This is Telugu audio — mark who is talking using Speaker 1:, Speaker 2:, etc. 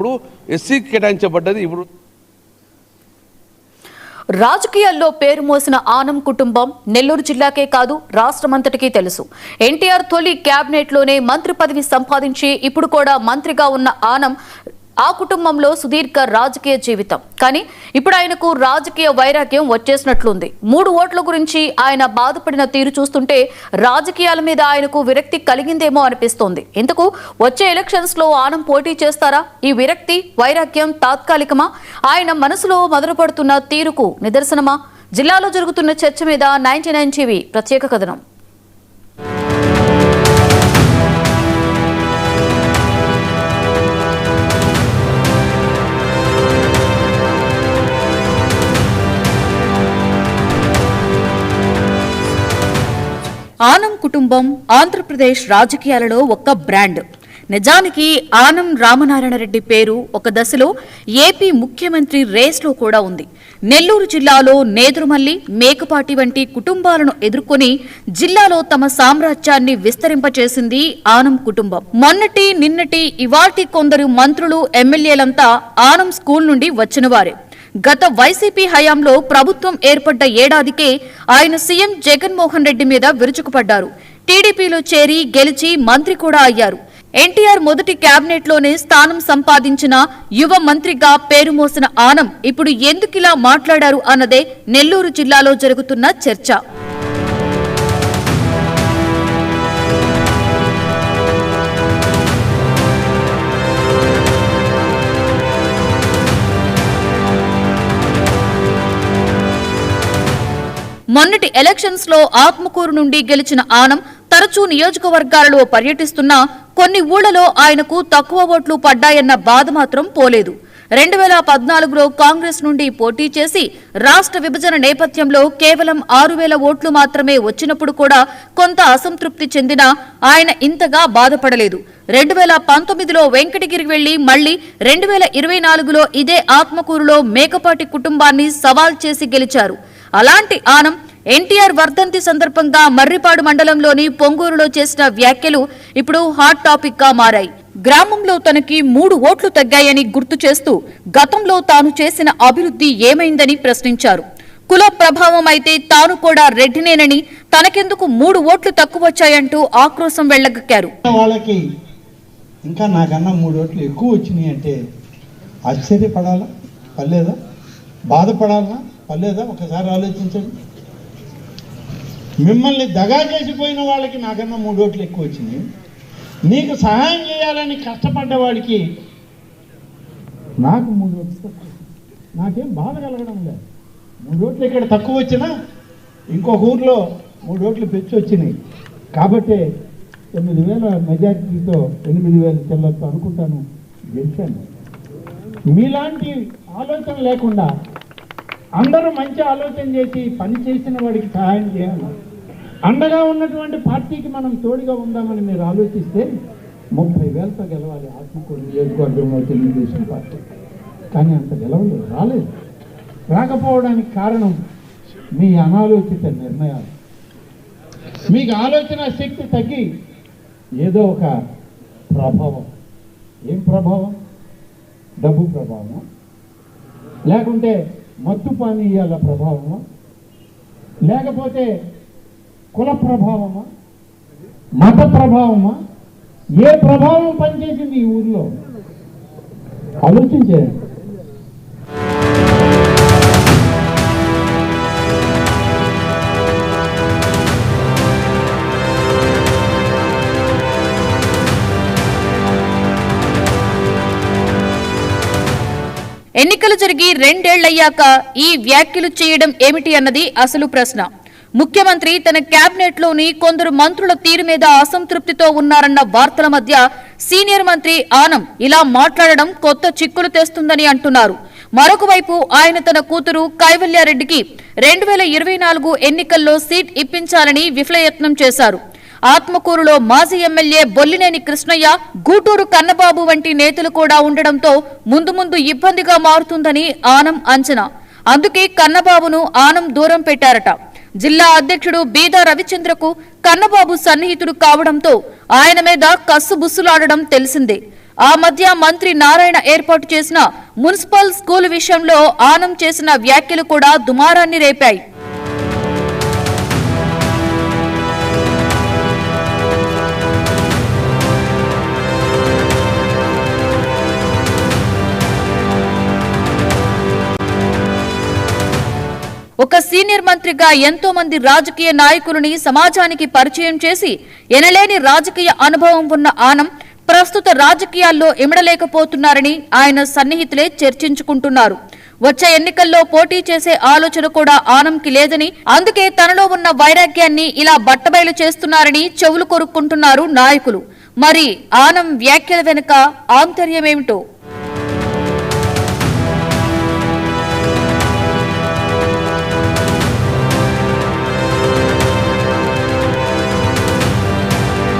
Speaker 1: ఇప్పుడు ఎస్సీకి కేటాయించబడ్డది. ఇప్పుడు
Speaker 2: రాజకీయాల్లో పేరు మోసిన ఆనం కుటుంబం నెల్లూరు జిల్లాకే కాదు రాష్ట్రమంతటికీ తెలుసు. ఎన్టీఆర్ తొలి క్యాబినెట్ లోనే మంత్రి పదవి సంపాదించి ఇప్పుడు కూడా మంత్రిగా ఉన్న ఆనం ఆ కుటుంబంలో సుదీర్ఘ రాజకీయ జీవితం. కానీ ఇప్పుడు ఆయనకు రాజకీయ వైరాగ్యం వచ్చేసినట్లుంది. 3 ఓట్ల గురించి ఆయన బాధపడిన తీరు చూస్తుంటే రాజకీయాల మీద ఆయనకు విరక్తి కలిగిందేమో అనిపిస్తోంది. ఇంతకు వచ్చే ఎలక్షన్స్ లో ఆనం పోటీ చేస్తారా? ఈ విరక్తి వైరాగ్యం తాత్కాలికమా? ఆయన మనసులో మొదలుపడుతున్న తీరుకు నిదర్శనమా? జిల్లాలో జరుగుతున్న చర్చ మీద 99 టీవీ ప్రత్యేక కథనం. ఆనం కుటుంబం ఆంధ్రప్రదేశ్ రాజకీయాలలో ఒక బ్రాండ్. నిజానికి ఆనం రామనారాయణ రెడ్డి పేరు ఒక దశలో ఏపీ ముఖ్యమంత్రి రేస్లో కూడా ఉంది. నెల్లూరు జిల్లాలో నేదురుమల్లి, మేకపాటి వంటి కుటుంబాలను ఎదుర్కొని జిల్లాలో తమ సామ్రాజ్యాన్ని విస్తరింపచేసింది ఆనం కుటుంబం. మొన్నటి నిన్నటి ఇవాల్టి కొందరు మంత్రులు, ఎమ్మెల్యేలంతా ఆనం స్కూల్ నుండి వచ్చినవారే. గత వైసీపీ హయాంలో ప్రభుత్వం ఏర్పడ్డ ఏడాదికే ఆయన సీఎం జగన్మోహన్ రెడ్డి మీద విరుచుకుపడ్డారు. టీడీపీలో చేరి గెలిచి మంత్రి కూడా అయ్యారు. ఎన్టీఆర్ మొదటి క్యాబినెట్ లోనే స్థానం సంపాదించిన యువ మంత్రిగా పేరు మోసిన ఆనం ఇప్పుడు ఎందుకిలా మాట్లాడారు అన్నదే నెల్లూరు జిల్లాలో జరుగుతున్న చర్చ. మొన్నటి ఎలక్షన్స్ లో ఆత్మకూరు నుండి గెలిచిన ఆనం తరచూ నియోజకవర్గాలలో పర్యటిస్తున్నా కొన్ని ఊళ్లలో ఆయనకు తక్కువ ఓట్లు పడ్డాయన్న బాధ మాత్రం పోలేదు. 2014లో కాంగ్రెస్ నుండి పోటీ చేసి రాష్ట్ర విభజన నేపథ్యంలో కేవలం 6,000 ఓట్లు మాత్రమే వచ్చినప్పుడు కూడా కొంత అసంతృప్తి చెందిన ఆయన ఇంతగా బాధపడలేదు. 2019లో వెంకటగిరికి వెళ్లి మళ్లీ 2024లో ఇదే ఆత్మకూరులో మేకపాటి కుటుంబాన్ని సవాల్ చేసి గెలిచారు. అలాంటి ఆనం ఎన్టీఆర్ వర్ధంతి సందర్భంగా మర్రిపాడు మండలంలోని పొంగూరులో చేసిన వ్యాఖ్యలు ఇప్పుడు హాట్ టాపిక్ గా మారాయి. గ్రామంలో తనకి 3 ఓట్లు తగ్గాయని గుర్తు చేస్తూ గతంలో తాను చేసిన అభివృద్ధి ఏమైందని ప్రశ్నించారు. కుల ప్రభావం అయితే తాను కూడా రెడ్డినేనని, తనకెందుకు 3 ఓట్లు తక్కువ వచ్చాయంటూ ఆక్రోశం వెళ్లగక్కారు.
Speaker 3: వాళ్ళకి ఇంకా నాకన్నా 3 ఓట్లు ఎక్కువ వచ్చినాయి అంటే ఆశ్చర్యపడాలా పర్లేదా? బాధపడాలా పర్లేదా? ఒకసారి ఆలోచించండి. మిమ్మల్ని దగా చేసిపోయిన వాళ్ళకి నాకన్నా 3 ఓట్లు ఎక్కువ వచ్చినాయి. నీకు సహాయం చేయాలని కష్టపడ్డ వాడికి నాకు 3 ఓట్లు తక్కువ. నాకేం బాధ కలగడం లేదు. 3 ఓట్లు ఇక్కడ తక్కువ వచ్చినా ఇంకొక ఊర్లో 3 ఓట్లు పెంచి వచ్చినాయి కాబట్టి 9,000 మెజారిటీతో 8,000 చెల్లెలతో అనుకుంటాను గెలిచాను. మీలాంటి ఆలోచన లేకుండా అందరూ మంచి ఆలోచన చేసి పని చేసిన వాడికి సహాయం చేయాలి. అండగా ఉన్నటువంటి పార్టీకి మనం తోడుగా ఉందామని మీరు ఆలోచిస్తే 30,000తో గెలవాలి ఆత్మకూరు నియోజకవర్గంలో తెలుగుదేశం పార్టీ. కానీ అంత గెలవలేదు, రాలేదు. రాకపోవడానికి కారణం మీ అనాలోచిత నిర్ణయాలు. మీకు ఆలోచన శక్తి తగ్గి ఏదో ఒక ప్రభావం. ఏం ప్రభావం? డబ్బు ప్రభావమా, లేకుంటే మత్తు పానీయాల ప్రభావమా, లేకపోతే కుల ప్రభావమా, మత ప్రభావమా? ఏ ప్రభావం పనిచేసింది ఈ ఊర్లో? ఆలోచించేయండి.
Speaker 2: ఎన్నికలు జరిగి 2 ఏళ్లయ్యాక ఈ వ్యాఖ్యలు చేయడం ఏమిటి అన్నది అసలు ప్రశ్న. ముఖ్యమంత్రి తన క్యాబినెట్ లోని కొందరు మంత్రుల తీరు మీద అసంతృప్తితో ఉన్నారన్న వార్తల మధ్య సీనియర్ మంత్రి ఆనం ఇలా మాట్లాడడం కొత్త చిక్కులు తెస్తుందని అంటున్నారు. మరొక వైపు ఆయన తన కూతురు కైవల్యారెడ్డికి 2024 ఎన్నికల్లో సీట్ ఇప్పించాలని విఫలయత్నం చేశారు. ఆత్మకూరులో మాజీ ఎమ్మెల్యే బొల్లినేని కృష్ణయ్య, గూటూరు కన్నబాబు వంటి నేతలు కూడా ఉండడంతో ముందు ముందు ఇబ్బందిగా మారుతుందని ఆనం అంచనా. అందుకే కన్నబాబును ఆనం దూరం పెట్టారట. జిల్లా అధ్యక్షుడు బీదా రవిచంద్రకు కన్నబాబు సన్నిహితుడు కావడంతో ఆయన మీద కస్సుబుస్సులాడడం తెలిసిందే. ఆ మధ్య మంత్రి నారాయణ ఏర్పాటు చేసిన మున్సిపల్ స్కూల్ విషయంలో ఆనం చేసిన వ్యాఖ్యలు కూడా దుమారాన్ని రేపాయి. ఒక సీనియర్ మంత్రిగా ఎంతో మంది రాజకీయ నాయకులని సమాజానికి పరిచయం చేసి ఎనలేని రాజకీయ అనుభవం ఉన్న ఆనం ప్రస్తుత రాజకీయాల్లో ఇమడలేకపోతున్నారని ఆయన సన్నిహితులే చర్చించుకుంటున్నారు. వచ్చే ఎన్నికల్లో పోటీ చేసే ఆలోచన కూడా ఆనంకి లేదని, అందుకే తనలో ఉన్న వైరాగ్యాన్ని ఇలా బట్టబయలు చేస్తున్నారని చెవులు కొరుక్కుంటున్నారు నాయకులు. మరి ఆనం వ్యాఖ్యల వెనుక ఆంతర్యమేమిటో?